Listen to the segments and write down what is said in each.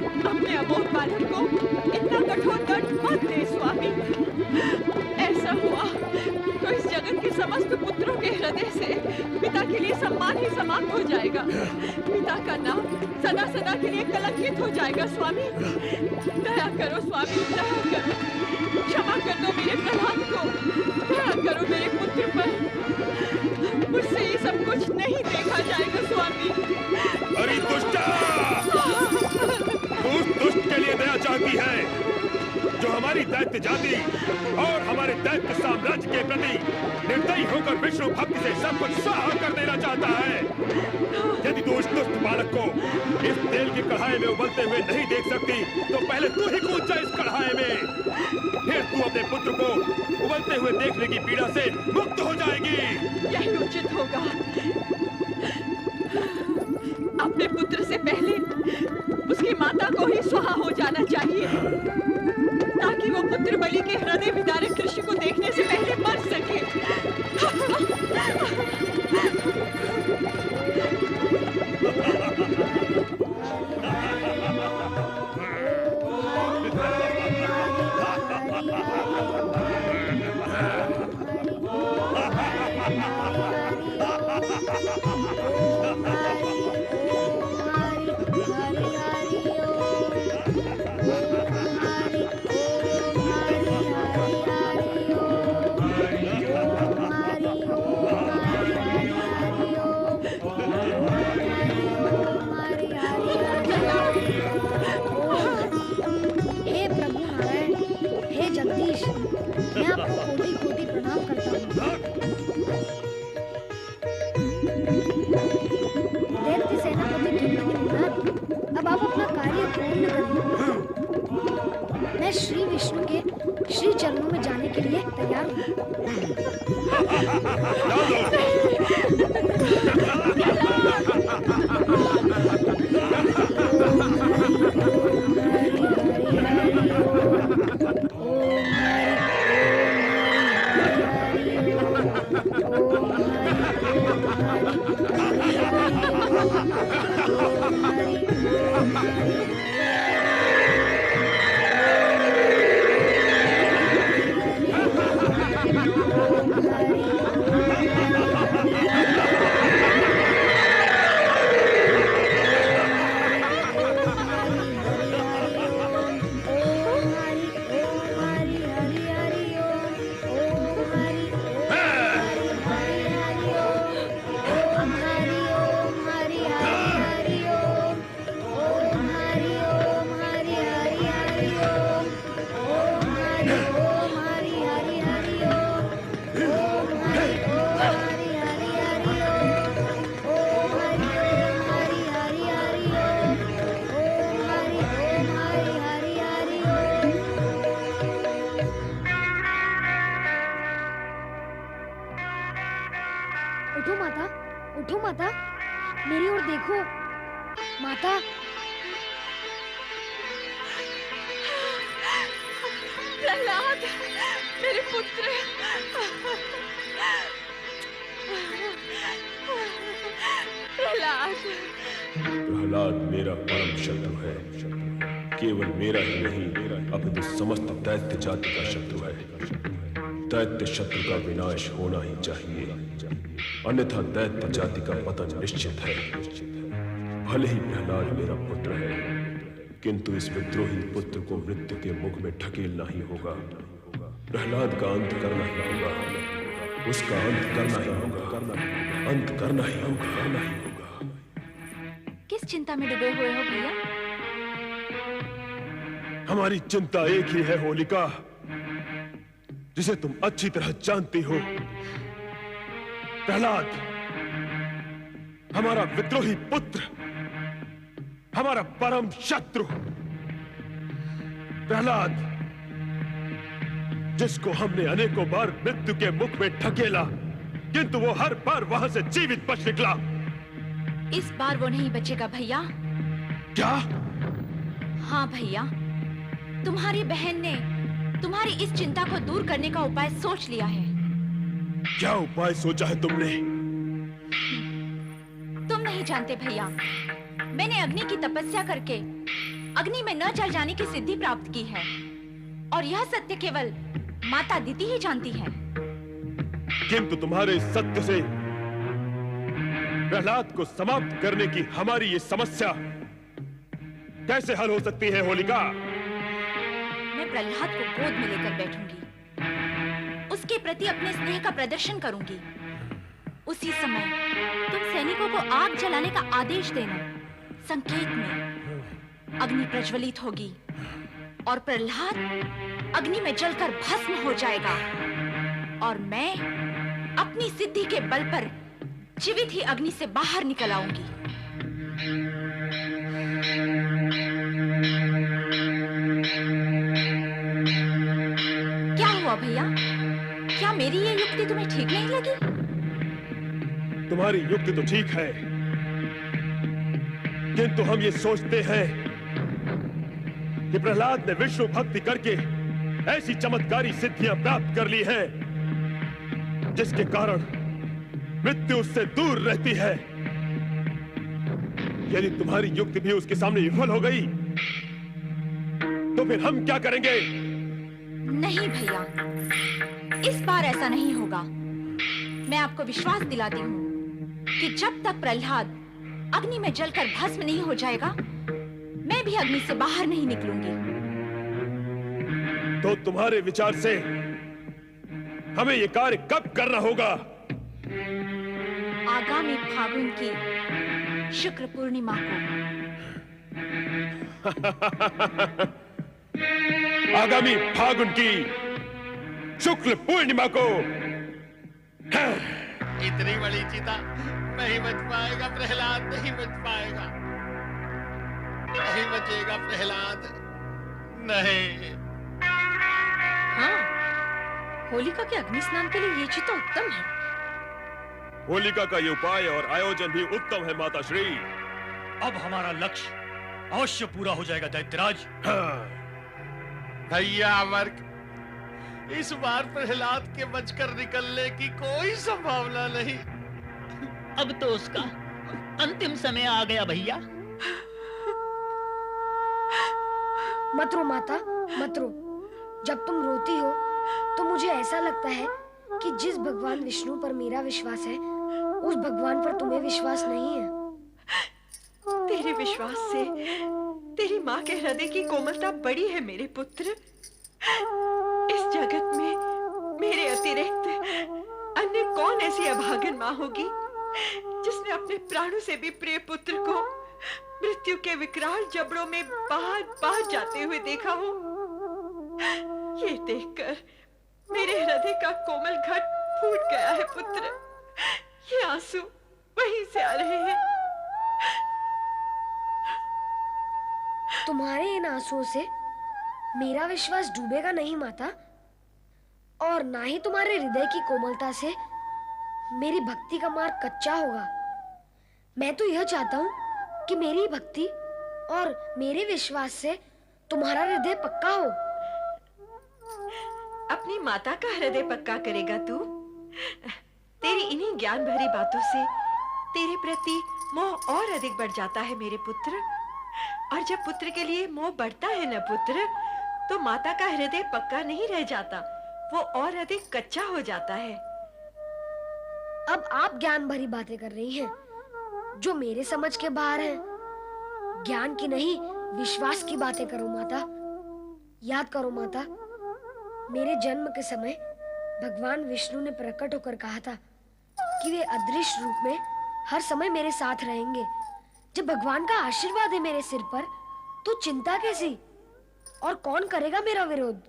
अपने अबोध बालक को इतना कठोर दंड मत दे स्वामी। ऐसा हुआ तो इस जगत के समस्त पुत्रों के हृदय से पिता के लिए सम्मान ही समाप्त हो जाएगा। पिता का नाम सदा सदा के लिए कलंकित हो जाएगा स्वामी। दया करो स्वामी, दया करो, क्षमा कर दो मेरे प्रहलाद को, दया करो मेरे पुत्र पर। मुझसे ये सब कुछ नहीं देखा जाएगा स्वामी। अरे दुष्टा! तू दुष्ट के लिए दया चाहती है, जो हमारी दैत्य जाति और हमारे दैत्य साम्राज्य के प्रति निर्दयी होकर विष्णु भक्ति से सब कुछ स्वाहा कर देना चाहता है। यदि तू उस दुष्ट बालक को इस तेल की कढ़ाई में उबलते हुए नहीं देख सकती, तो पहले तू ही कूद जा इस कढ़ाई में। फिर तू अपने पुत्र को उबलते हुए देखने की पीड़ा से मुक्त हो जाएगी। यही उचित होगा। अपने पुत्र से पहले उसकी माता को ही स्वाहा हो जाना चाहिए, ताकि वो पुत्र बलि के हृदय विदारक दृश्य को देखने से पहले मर सके। श्री विष्णु के श्री चरणों में जाने के लिए तैयार प्रहलाद मेरा परम शत्रु है। केवल मेरा ही नहीं, अपितु समस्त दैत्य जाति का शत्रु है। दैत्य शत्रु का विनाश होना ही चाहिए, अन्यथा दैत्य जाति का पतन निश्चित है। भले ही प्रहलाद मेरा पुत्र है, किंतु इस विद्रोही पुत्र को मृत्यु के मुख में ढकेलना ही होगा। प्रहलाद का अंत करना ही होगा, उसका अंत करना ही होगा, अंत करना ही होगा, करना ही होगा। किस चिंता में डूबे हुए हो भैया? हमारी चिंता एक ही है होलिका, जिसे तुम अच्छी तरह जानती हो। प्रहलाद हमारा विद्रोही पुत्र, हमारा परम शत्रु। प्रहलाद जिसको हमने अनेकों बार मृत्यु के मुख में ढकेला, किंतु वो हर बार वहां से जीवित बच निकला। इस बार वो नहीं बचेगा भैया। क्या? हाँ भैया, तुम्हारी बहन ने तुम्हारी इस चिंता को दूर करने का उपाय सोच लिया है। क्या उपाय सोचा है तुमने? तुम नहीं जानते भैया, मैंने अग्नि की तपस्या करके अग्नि में न जल जाने की सिद्धि प्राप्त की है और यह सत्य केवल माता दिति ही जानती है। किंतु तुम्हारे सत्य से प्रहलाद को समाप्त करने की हमारी ये समस्या कैसे हल हो सकती है होलिका? मैं प्रहलाद को गोद में लेकर बैठूंगी, उसके प्रति अपने स्नेह का प्रदर्शन करूंगी। उसी समय तुम सैनिकों को आग जलाने का आदेश देना। संकेत में अग्नि प्रज्वलित होगी और प्रहलाद अग्नि में जलकर भस्म हो जाएगा और मैं अपनी सिद्धि के बल पर जीवित ही अग्नि से बाहर निकल आऊंगी। क्या हुआ भैया? क्या मेरी ये युक्ति तुम्हें ठीक नहीं लगी? तुम्हारी युक्ति तो ठीक है, किंतु हम ये सोचते हैं कि प्रहलाद ने विष्णु भक्ति करके ऐसी चमत्कारी सिद्धियां प्राप्त कर ली हैं जिसके कारण मृत्यु उससे दूर रहती है। यदि तुम्हारी युक्ति भी उसके सामने विफल हो गई तो फिर हम क्या करेंगे? नहीं भैया, इस बार ऐसा नहीं होगा। मैं आपको विश्वास दिलाती हूँ कि जब तक प्रहलाद अग्नि में जलकर भस्म नहीं हो जाएगा, मैं भी अग्नि से बाहर नहीं निकलूंगी। तो तुम्हारे विचार से हमें ये कार्य कब करना होगा? आगामी फागुन की शुक्र पूर्णिमा को। आगामी फागुन की शुक्ल पूर्णिमा को। इतनी बड़ी चिता नहीं बच पाएगा प्रहलाद, नहीं बच पाएगा, नहीं बचेगा प्रहलाद, नहीं। हाँ, होलिका के अग्नि स्नान के लिए ये चिता उत्तम है। होलिका का ये उपाय और आयोजन भी उत्तम है माता श्री। अब हमारा लक्ष्य अवश्य पूरा हो जाएगा दैत्यराज। भैया अमर्क, इस बार प्रहलाद के बचकर निकलने की कोई संभावना नहीं। अब तो उसका अंतिम समय आ गया भैया। मत रो माता, मत रो। जब तुम रोती हो तो मुझे ऐसा लगता है कि जिस भगवान विष्णु पर मेरा विश्वास है, उस भगवान पर तुम्हें विश्वास नहीं है। तेरे विश्वास से तेरी माँ के हृदय की कोमलता बड़ी है मेरे पुत्र। इस जगत में मेरे अतिरिक्त अन्य कौन ऐसी अभागन माँ होगी जिसने अपने प्राणों से भी प्रिय पुत्र को मृत्यु के विकराल जबड़ों में बाहर जाते हुए देखा हो। ये देखकर मेरे हृदय का कोमल घट फूट गया है पुत्र। ये आंसू वहीं से आ रहे हैं। तुम्हारे इन आंसुओं से मेरा विश्वास डूबेगा नहीं माता, और ना ही तुम्हारे हृदय की कोमलता से मेरी भक्ति का मार्ग कच्चा होगा। मैं तो यह चाहता हूँ कि मेरी भक्ति और मेरे विश्वास से तुम्हारा हृदय पक्का हो। अपनी माता का हृदय पक्का करेगा तू? तेरी इन्हीं ज्ञान भरी बातों से तेरे प्रति मोह और अधिक बढ़ जाता है मेरे पुत्र। और जब पुत्र के लिए मोह बढ़ता है न पुत्र, तो माता का हृदय पक्का नहीं रह जाता, वो और अधिक कच्चा हो जाता है। अब आप ज्ञान भरी बातें कर रही हैं जो मेरे समझ के बाहर हैं। ज्ञान की नहीं, विश्वास की बातें करो माता। याद करो माता, मेरे जन्म के समय भगवान विष्णु ने प्रकट होकर कहा था कि वे अदृश्य रूप में हर समय मेरे साथ रहेंगे। जब भगवान का आशीर्वाद है मेरे सिर पर, तो चिंता कैसी? और कौन करेगा मेरा विरोध?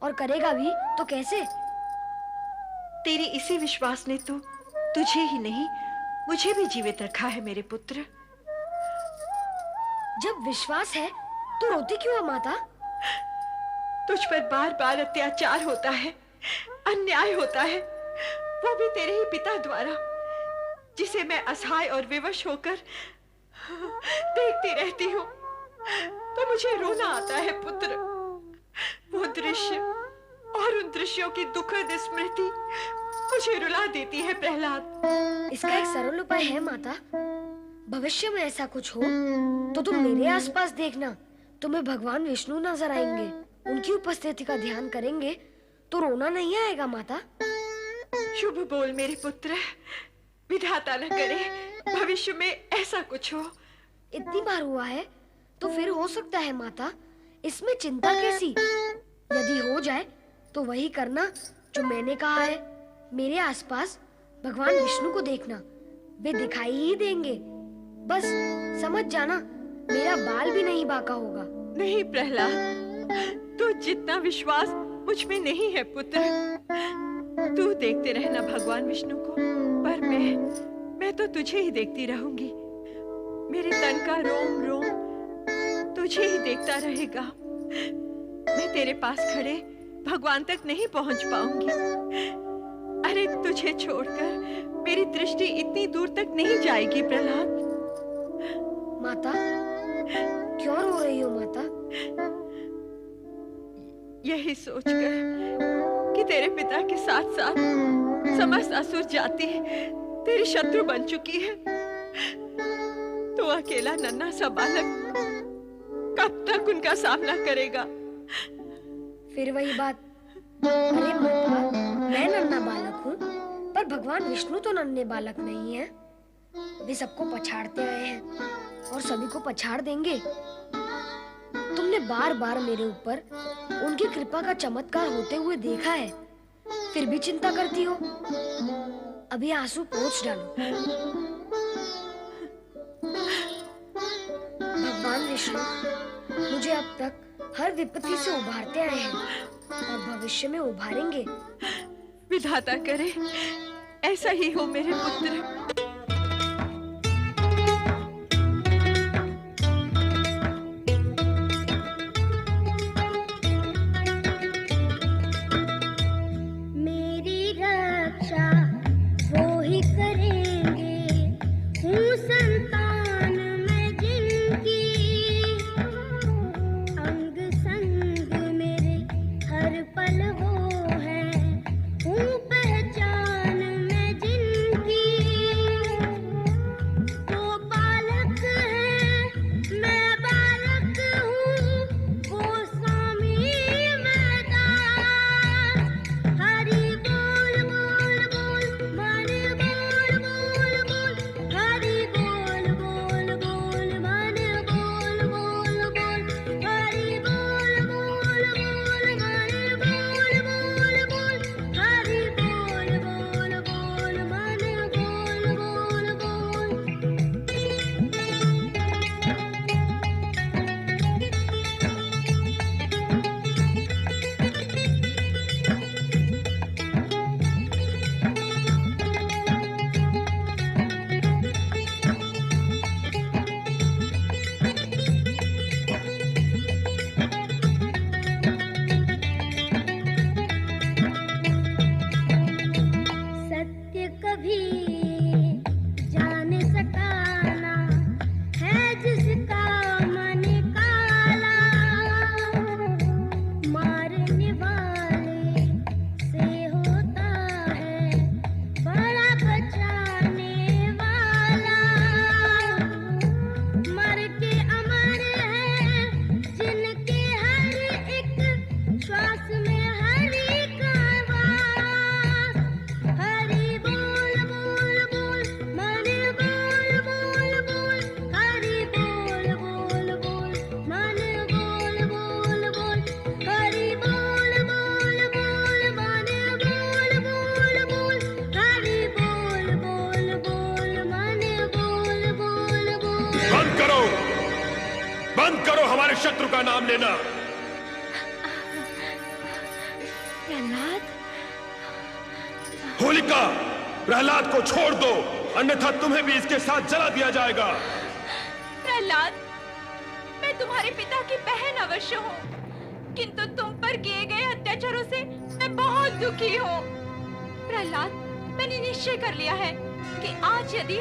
और करेगा भी तो कैसे? तेरे इसी विश्वास ने तो तुझे ही नहीं, मुझे भी जीवित रखा है मेरे पुत्र। जब विश्वास है तो रोती क्यों है माता? तुझ पर बार बार अत्याचार होता है, अन्याय होता है, वो भी तेरे ही पिता द्वारा, जिसे मैं असहाय और विवश होकर देखती रहती हूँ। तो मुझे रोना आता है पुत्र। वो दृश्य और उन दृश्यों की दुखद स्मृति मुझे रुला देती है प्रहलाद। इसका एक सरल उपाय है माता। भविष्य में ऐसा कुछ हो तो तुम मेरे आसपास देखना, तुम्हें भगवान विष्णु नजर आएंगे, उनकी उपस्थिति का ध्यान करेंगे तो रोना नहीं आएगा माता। शुभ बोल मेरे पुत्र, विधाता न करे भविष्य में ऐसा कुछ हो। इतनी बार हुआ है तो फिर हो सकता है माता, इसमें चिंता कैसी? यदि हो जाए तो वही करना जो मैंने कहा है। मेरे आसपास भगवान विष्णु को देखना, वे दिखाई ही देंगे। बस समझ जाना, मेरा बाल भी नहीं बांका होगा। नहीं प्रहलाद, तू जितना विश्वास मुझ में नहीं है पुत्र। तू देखते रहना भगवान विष्णु को, पर मैं तो तुझे ही देखती रहूंगी। मेरे तन का रोम रोम तुझे ही देखता रहेगा। मैं तेरे पास खड़े भगवान तक नहीं पहुंच पाऊंगी। अरे तुझे छोड़कर मेरी दृष्टि इतनी दूर तक नहीं जाएगी प्रहलाद। माता, क्यों रो रही हो माता? यही सोचकर कि तेरे पिता के साथ साथ समस्त असुर जाति तेरी शत्रु बन चुकी है। तो अकेला नन्हा सा बालक कब तक उनका सामना करेगा? फिर वही बात। अरे माता, मैं नन्हा बालक हूँ, पर भगवान विष्णु तो नन्हे बालक नहीं है। वे सबको पछाड़ते आए हैं और सभी को पछाड़ देंगे। तुमने बार बार मेरे ऊपर उनकी कृपा का चमत्कार होते हुए देखा है, फिर भी चिंता करती हो। अभी आंसू पोंछ डालो। भगवान विष्णु मुझे अब तक हर विपत्ति से उभारते आए हैं और भविष्य में उभारेंगे। विधाता करे ऐसा ही हो मेरे पुत्र। शत्रु का नाम लेना। प्रहलाद, होलिका, प्रहलाद को छोड़ दो, अन्यथा तुम्हें भी इसके साथ जला दिया जाएगा। प्रहलाद, मैं तुम्हारे पिता की बहन अवश्य हूँ, किंतु तुम पर किए गए अत्याचारों से मैं बहुत दुखी हूँ। प्रहलाद, मैंने निश्चय कर लिया है कि आज यदि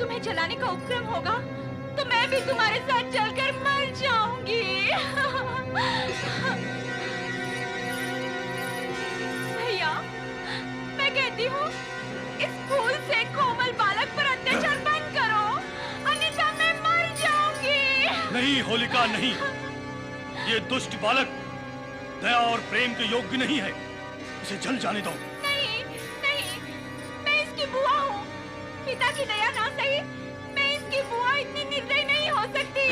तुम्हें जलाने का उपक्रम होगा तो मैं भी तुम्हारे साथ जलकर मर जाऊंगी। भैया, मैं कहती हूँ इस फूल से कोमल बालक पर अत्याचार बंद करो, अन्यथा मैं मर जाऊंगी। नहीं होलिका, नहीं। ये दुष्ट बालक दया और प्रेम के योग्य नहीं है। इसे जल जाने दो। नहीं, नहीं, मैं इसकी बुआ हूँ। पिता की दया ना सही, मैं इसकी बुआ इतनी निर्दयी नहीं हो सकती।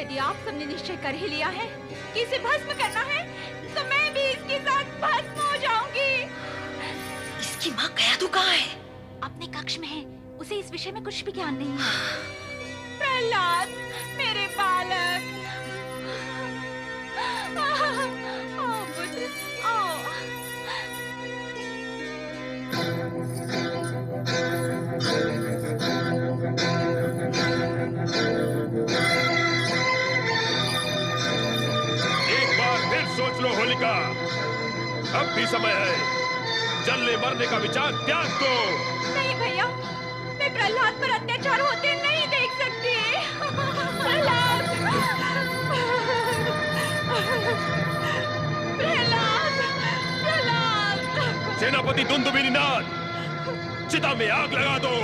यदि आप सबने निश्चय कर ही लिया है कि इसे भस्म करना है, तो मैं भी इसके साथ भस्म हो जाऊंगी। इसकी माँ कयाधु कहाँ है? अपने कक्ष में है। उसे इस विषय में कुछ भी ज्ञान नहीं है। प्रहलाद, मेरे बालक, आओ पुत्र, आओ। एक बार फिर सोच लो होलिका, अब भी समय है। जलने मरने का विचार त्याग दो। नहीं भैया, मैं प्रहलाद पर अत्याचार होते नहीं देख सकती। प्रहलाद, प्रहलाद, प्रहलाद। सेनापति दुंदुभिनाथ, चिता में आग लगा दो।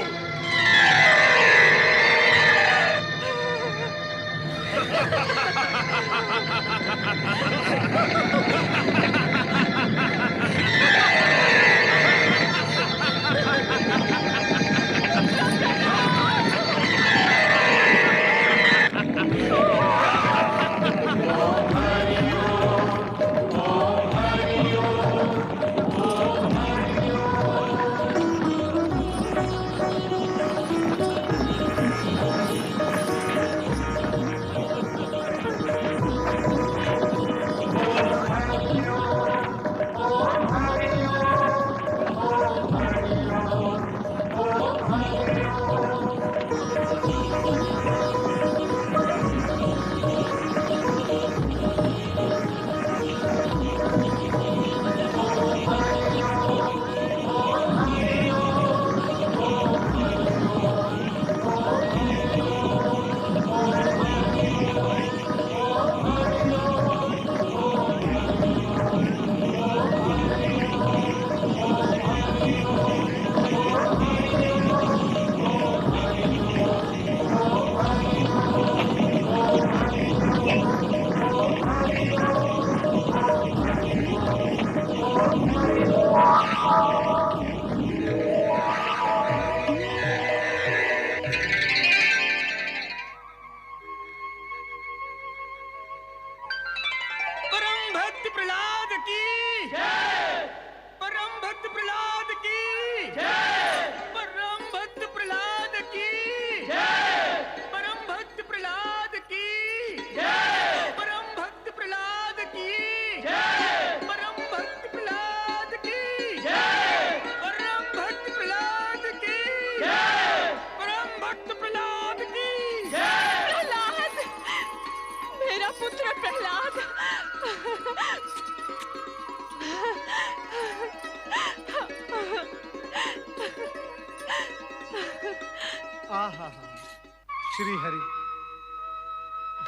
श्री हरि,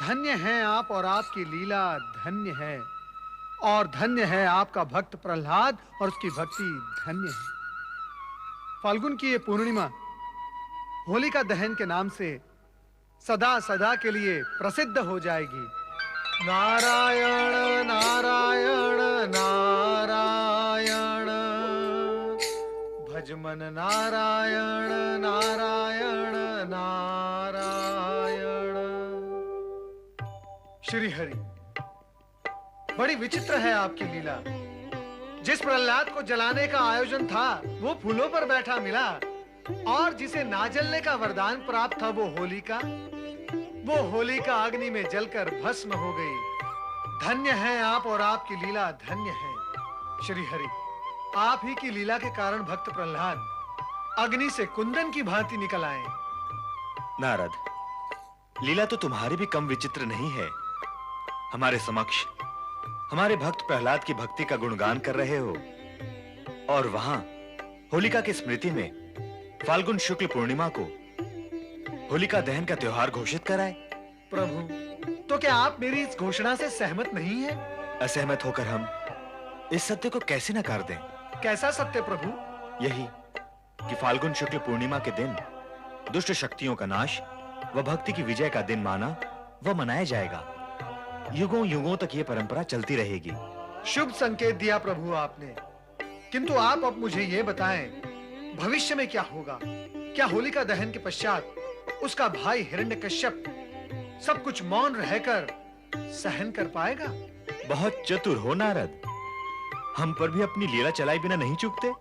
धन्य हैं आप और आपकी लीला धन्य है, और धन्य है आपका भक्त प्रहलाद और उसकी भक्ति धन्य है। फाल्गुन की ये पूर्णिमा होलिका दहन के नाम से सदा सदा के लिए प्रसिद्ध हो जाएगी। नारायण नारायण नारायण, भजमन नारायण नारायण नारायण। श्री हरि, बड़ी विचित्र है आपकी लीला। जिस प्रहलाद को जलाने का आयोजन था वो फूलों पर बैठा मिला, और जिसे ना जलने का वरदान प्राप्त था वो होलिका अग्नि में जलकर भस्म हो गई। धन्य है आप और आपकी लीला धन्य है। श्री हरि, आप ही की लीला के कारण भक्त प्रहलाद अग्नि से कुंदन की भांति निकल आए। नारद, लीला तो तुम्हारी भी कम विचित्र नहीं है। हमारे समक्ष हमारे भक्त प्रहलाद की भक्ति का गुणगान कर रहे हो, और वहां होलिका की स्मृति में फाल्गुन शुक्ल पूर्णिमा को होलिका दहन का त्योहार घोषित कराए। प्रभु, तो क्या आप मेरी इस घोषणा से सहमत नहीं हैं? असहमत होकर हम इस सत्य को कैसे नकार दें? कैसा सत्य प्रभु? यही कि फाल्गुन शुक्ल पूर्णिमा के दिन दुष्ट शक्तियों का नाश व भक्ति की विजय का दिन माना व मनाया जाएगा। युगों युगों तक ये परंपरा चलती रहेगी। शुभ संकेत दिया प्रभु आपने, किंतु आप अब मुझे ये बताएं, भविष्य में क्या होगा? क्या होलिका दहन के पश्चात उसका भाई हिरण्यकश्यप सब कुछ मौन रहकर सहन कर पाएगा? बहुत चतुर हो नारद, हम पर भी अपनी लीला चलाए बिना नहीं चूकते।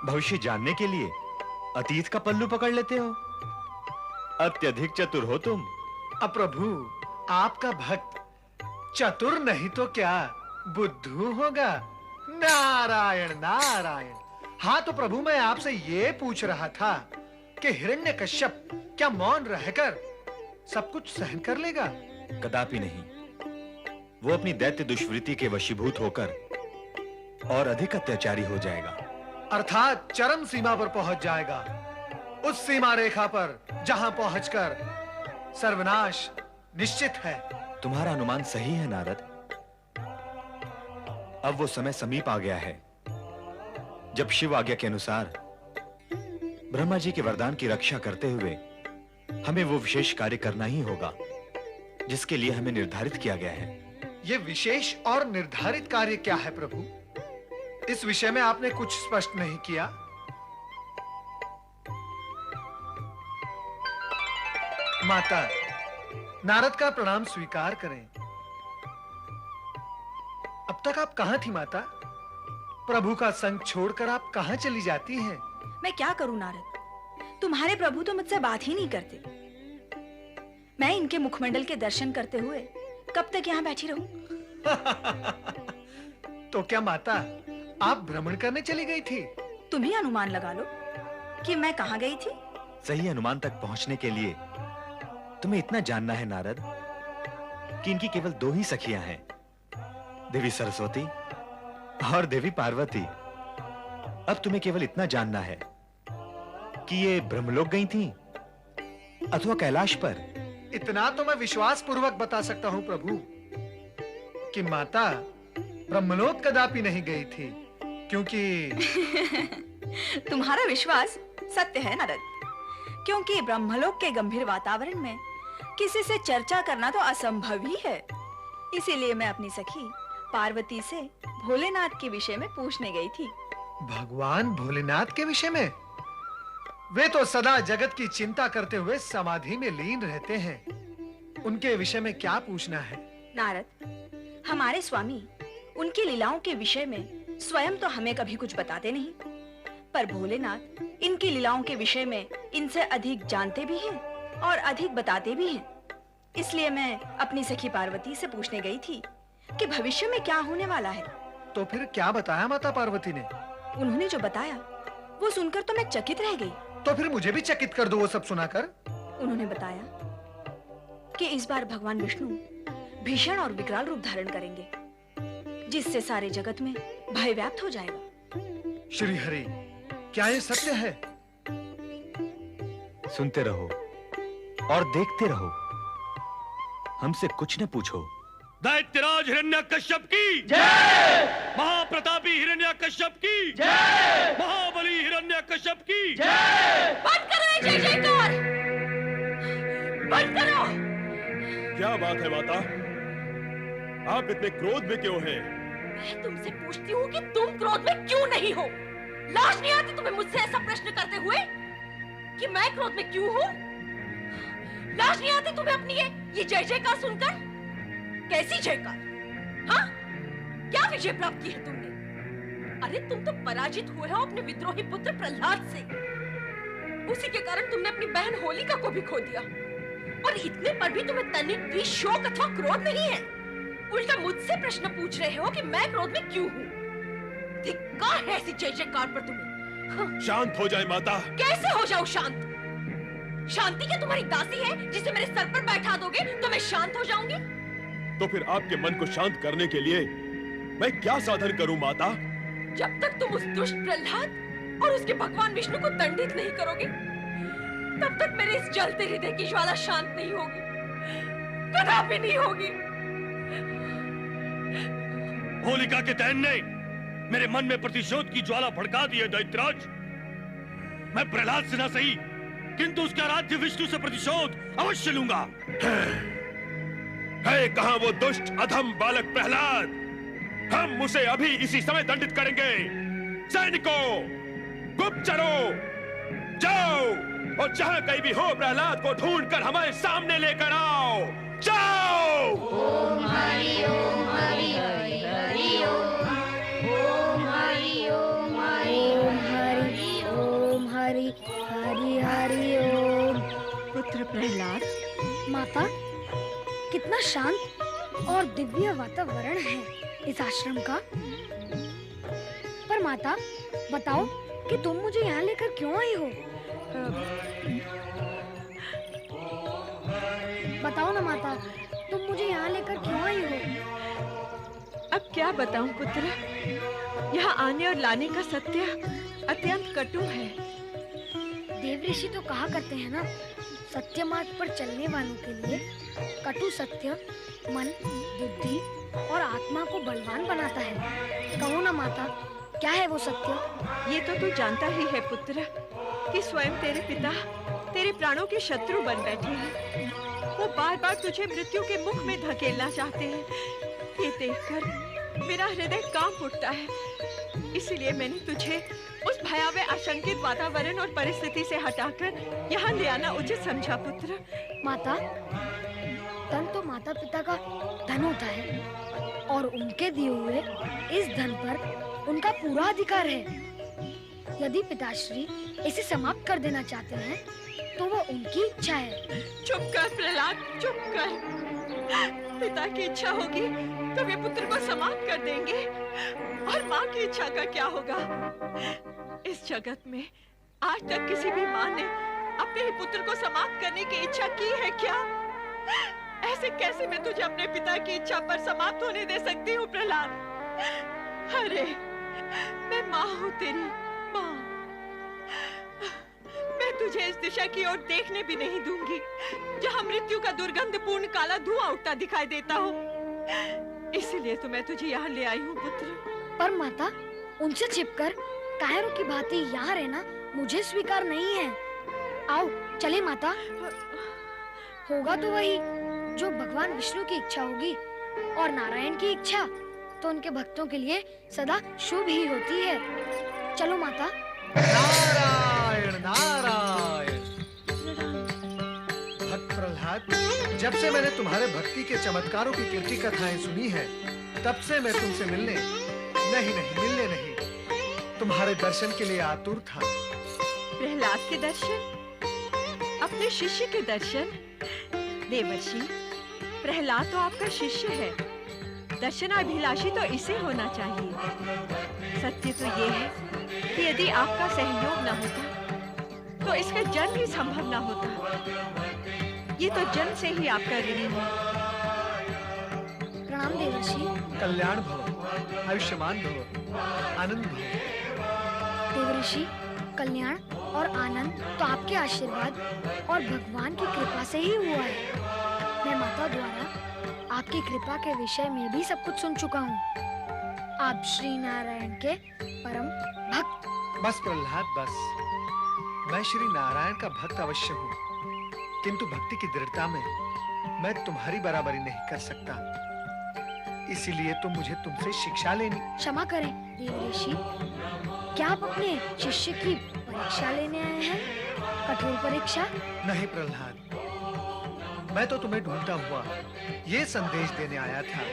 भविष्य जानने के लिए अतीत का पल्लू पकड़ लेते हो। अत्यधिक चतुर हो तुम। अब प्रभु, आपका भक्त चतुर नहीं तो क्या बुद्धू होगा? नारायण नारायण। हाँ तो प्रभु, मैं आपसे ये पूछ रहा था कि हिरण्यकश्यप क्या मौन रहकर सब कुछ सहन कर लेगा? कदापि नहीं। वो अपनी दैत्य दुष्वृत्ति के वशीभूत होकर और अधिक अत्याचारी हो जाएगा, अर्थात चरम सीमा पर पहुंच जाएगा, उस सीमा रेखा पर जहां पहुंचकर सर्वनाश निश्चित है। तुम्हारा अनुमान सही है नारद। अब वो समय समीप आ गया है जब शिव आज्ञा के अनुसार ब्रह्मा जी के वरदान की रक्षा करते हुए हमें वो विशेष कार्य करना ही होगा जिसके लिए हमें निर्धारित किया गया है। ये विशेष और निर्धारित कार्य क्या है प्रभु? इस विषय में आपने कुछ स्पष्ट नहीं किया। माता, नारद का प्रणाम स्वीकार करें। अब तक आप कहां थी माता? प्रभु का संग छोड़कर आप कहां चली जाती हैं? मैं क्या करूं नारद, तुम्हारे प्रभु तो मुझसे बात ही नहीं करते। मैं इनके मुखमंडल के दर्शन करते हुए कब तक यहाँ बैठी रहूं? तो क्या माता, आप भ्रमण करने चली गई थी? तुम ही अनुमान लगा लो कि मैं कहाँ गई थी। सही अनुमान तक पहुंचने के लिए तुम्हें इतना जानना है नारद कि इनकी केवल दो ही सखियां हैं, देवी सरस्वती और देवी पार्वती। अब तुम्हें केवल इतना जानना है कि ये ब्रह्मलोक गई थीं अथवा कैलाश पर। इतना तो मैं विश्वास पूर्वक बता सकता हूं प्रभु कि माता ब्रह्मलोक कदापि नहीं गई थी, क्योंकि तुम्हारा विश्वास सत्य है नारद, क्योंकि ब्रह्मलोक के गंभीर वातावरण में किसी से चर्चा करना तो असंभव ही है। इसीलिए मैं अपनी सखी पार्वती से भोलेनाथ के विषय में पूछने गई थी। भगवान भोलेनाथ के विषय में? वे तो सदा जगत की चिंता करते हुए समाधि में लीन रहते हैं। उनके विषय में क्या पूछना है? नारद, हमारे स्वामी उनकी लीलाओं के विषय में स्वयं तो हमें कभी कुछ बताते नहीं, पर भोलेनाथ इनकी लीलाओं के विषय में इनसे अधिक जानते भी हैं और अधिक बताते भी हैं। इसलिए मैं अपनी सखी पार्वती से पूछने गई थी कि भविष्य में क्या होने वाला है। तो फिर क्या बताया माता पार्वती ने? उन्होंने जो बताया वो सुनकर तो मैं चकित रह गई। तो फिर मुझे भी चकित कर दो वो सब सुनाकर। उन्होंने बताया कि इस बार भगवान विष्णु भीषण और विकराल रूप धारण करेंगे, जिससे सारे जगत में भय व्याप्त हो जाएगा। श्री हरि, क्या ये सत्य है? सुनते रहो और देखते रहो, हमसे कुछ न पूछो। दैत्यराज हिरण्यकश्यप की जय, महाप्रतापी हिरण्यकश्यप की जय, महाबली हिरण्यकश्यप की जय। बंद करो ये जय जयकार, बंद करो। क्या बात है माता, आप इतने क्रोध में क्यों हैं? मैं तुमसे पूछती हूँ कि तुम क्रोध में क्यों नहीं हो? लाज नहीं आती तुम्हें मुझसे ऐसा प्रश्न करते हुए कि मैं क्रोध में क्यों हूँ? लाज नहीं आती तुम्हें अपनी ये जय जयकार सुनकर? कैसी जयकार? हाँ? क्या विजय प्राप्त की है तुमने? अरे तुम तो पराजित हुए हो अपने विद्रोही पुत्र प्रहलाद से। उसी के कारण तुमने अपनी बहन होलिका को भी खो दिया, और इतने पर भी तुम्हें तनिक भी शोक अथवा क्रोध नहीं है। उल्टा मुझसे प्रश्न पूछ रहे हो कि मैं क्रोध में क्यों हूँ। धिक्कार है ऐसी जय जयकार पर तुम्हें। हाँ। शांत हो जाए माता। कैसे हो जाऊं शांत? शांति क्या तुम्हारी दासी है जिसे मेरे सर पर बैठा दोगे तो मैं शांत हो जाऊंगी? तो फिर आपके मन को शांत करने के लिए मैं क्या साधन करूं माता? जब तक तुम उस दुष्ट प्रहलाद और उसके भगवान विष्णु को दंडित नहीं करोगे, तब तक मेरे इस जलते हृदय की ज्वाला शांत नहीं होगी, कदापि नहीं होगी। होलिका के दहन ने मेरे मन में प्रतिशोध की ज्वाला भड़का दी है दैत्यराज। मैं प्रहलाद से ना सही, किंतु उसके आराध्य विष्णु से प्रतिशोध अवश्य लूंगा। है कहां वो दुष्ट अधम बालक प्रहलाद? हम उसे अभी इसी समय दंडित करेंगे। सैनिकों, गुप्तचरों, जाओ और जहां कहीं भी हो प्रहलाद को ढूंढकर हमारे सामने लेकर आओ। जाओ। ओम हरि ओम हरि हरि हरि ओम हरि ओम हरि ओम हरि ओम हरि हरि हरि ओम। पुत्र प्रहलाद, माता, कितना शांत और दिव्य वातावरण है इस आश्रम का। पर माता, बताओ कि तुम मुझे यहाँ लेकर क्यों आई हो? बताओ ना माता, तुम मुझे यहाँ लेकर क्यों आई हो? अब क्या बताऊं पुत्र, यहाँ आने और लाने का सत्य अत्यंत कटु है। देव ऋषि तो कहा करते हैं ना, सत्य मार्ग पर चलने वालों के लिए कटु सत्य मन, बुद्धि और आत्मा को बलवान बनाता है। कहो ना माता, क्या है वो सत्य? ये तो तू जानता ही है पुत्र कि स्वयं तेरे पिता तेरे प्राणों के शत्रु बन बैठे हैं। वो बार बार तुझे मृत्यु के मुख में धकेलना चाहते हैं। ये देखकर मेरा हृदय कांप उठता है। इसलिए मैंने तुझे उस भयावह आशंकित वातावरण और परिस्थिति से हटाकर यहाँ ले आना उचित समझा पुत्र। माता, धन तो माता पिता का धन होता है और उनके दिए हुए इस धन पर उनका पूरा अधिकार है। यदि पिताश्री इसे समाप्त कर देना चाहते हैं तो वो उनकी इच्छा है। चुप कर प्रहलाद, चुप कर। पिता की इच्छा होगी तो वे पुत्र को समाप्त कर देंगे, और माँ की इच्छा का क्या होगा? इस जगत में आज तक किसी भी माँ ने अपने ही पुत्र को समाप्त करने की इच्छा की है क्या? ऐसे कैसे मैं तुझे अपने पिता की इच्छा पर समाप्त होने दे सकती हूँ प्रहलाद? अरे मैं माँ हूँ, तेरी माँ। मैं तुझे इस दिशा की ओर देखने भी नहीं दूंगी जहाँ मृत्यु का दुर्गंधपूर्ण काला धुआं उठता दिखाई देता हो। इसलिए तो मैं तुझे यहाँ ले आई हूँ पुत्र। पर माता, उनसे छिपकर कायरों की भांति यहाँ रहना मुझे स्वीकार नहीं है। आओ चले माता। होगा तो वही जो भगवान विष्णु की इच्छा होगी, और नारायण की इच्छा तो उनके भक्तों के लिए सदा शुभ ही होती है। चलो माता। नारायण नारायण। भक्त प्रहलाद, जब से मैंने तुम्हारे भक्ति के चमत्कारों की कीर्ति कथाएं सुनी है, तब से मैं तुमसे मिलने नहीं तुम्हारे दर्शन के लिए आतुर था। प्रहलाद के दर्शन? अपने शिष्य के दर्शन? देवर्षि, प्रहलाद तो आपका शिष्य है। दर्शनाभिलाषी तो इसे होना चाहिए। सत्य तो ये है कि यदि आपका सहयोग न होता तो इसका जन्म ही संभव न होता। ये तो जन्म से ही आपका ऋणी है। प्रणाम देवर्षि। कल्याण भव, आयुष्मान भव, आनंद भव। देवर्षि, कल्याण और आनंद तो आपके आशीर्वाद और भगवान की कृपा से ही हुआ है। मैं माता द्वारा आपकी कृपा के विषय में भी सब कुछ सुन चुका हूँ। आप श्री नारायण के परम भक्त। बस प्रहलाद, बस। मैं श्री नारायण का भक्त अवश्य हूँ, किंतु भक्ति की दृढ़ता में मैं तुम्हारी बराबरी नहीं कर सकता। इसीलिए तो मुझे तुमसे शिक्षा लेनी। क्षमा करें देवर्षि, क्या आप अपने शिष्य की परीक्षा लेने आए हैं? कठोर परीक्षा? नहीं प्रहलाद, मैं तो तुम्हें ढूंढता हुआ ये संदेश देने आया था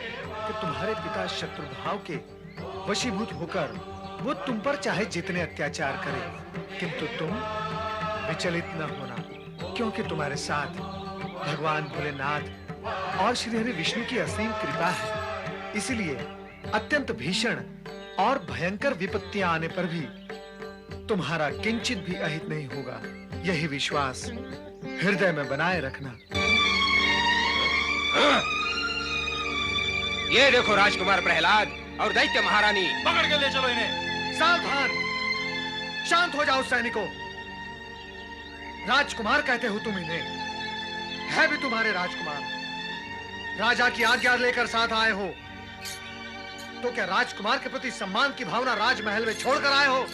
कि तुम्हारे पिता शत्रुभाव के वशीभूत होकर वो तुम पर चाहे जितने अत्याचार करें, किंतु तुम विचलित न होना, क्योंकि तुम्हारे साथ भगवान भोलेनाथ और श्री हरि विष्णु की असीम कृपा है। इसलिए अत्यंत भीषण और भयंकर विपत्तियां आने पर भी तुम्हारा किंचित भी अहित नहीं होगा। यही विश्वास हृदय में बनाए रखना। ये देखो राजकुमार प्रहलाद और दैत्य महारानी। पकड़ के ले चलो इन्हें। सावधान, शांत हो जाओ सैनिकों। राजकुमार कहते हो तुम इन्हें, है भी तुम्हारे राजकुमार। राजा की आज्ञा लेकर साथ आए हो, तो क्या राजकुमार के प्रति सम्मान की भावना राजमहल में छोड़कर आए हो?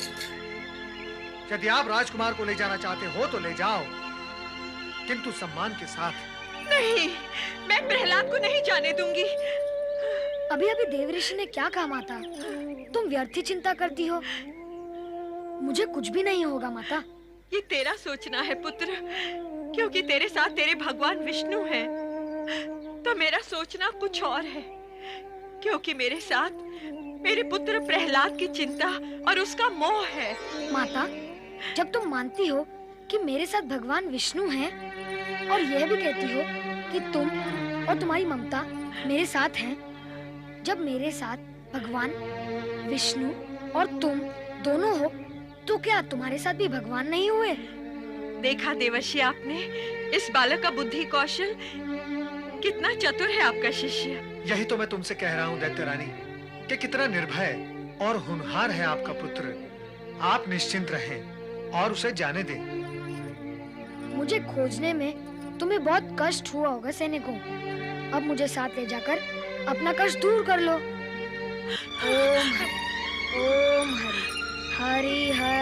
यदि आप राजकुमार को ले जाना चाहते हो तो ले जाओ, किंतु सम्मान के साथ नहीं, मैं प्रहलाद को नहीं जाने दूंगी। अभी अभी देवऋषि ने क्या कहा माता? तुम व्यर्थ ही चिंता करती हो। मुझे कुछ भी नहीं होगा माता। ये तेरा सोचना है पुत्र, क्योंकि तेरे साथ तेरे भगवान विष्णु हैं। तो मेरा सोचना कुछ और है, क्योंकि मेरे साथ मेरे पुत्र प्रहलाद की चिंता और उसका मोह है। माता, जब तुम मानती हो कि मेरे साथ भगवान विष्णु हैं और यह भी कहती हो कि तुम और तुम्हारी ममता मेरे साथ हैं, जब मेरे साथ भगवान विष्णु और तुम दोनों हो, तो क्या तुम्हारे साथ भी भगवान नहीं हुए? देखा देवर्षि आपने, इस बालक का बुद्धि कौशल कितना चतुर है आपका शिष्य। यही तो मैं तुमसे कह रहा हूँ दैत्य रानी, कि कितना निर्भय और होनहार है आपका पुत्र। आप निश्चिंत रहें और उसे जाने दें। मुझे खोजने में तुम्हें बहुत कष्ट हुआ होगा सैनिकों। अब मुझे साथ ले जाकर अपना कष्ट दूर कर लो। ओम हरि, हरि हरि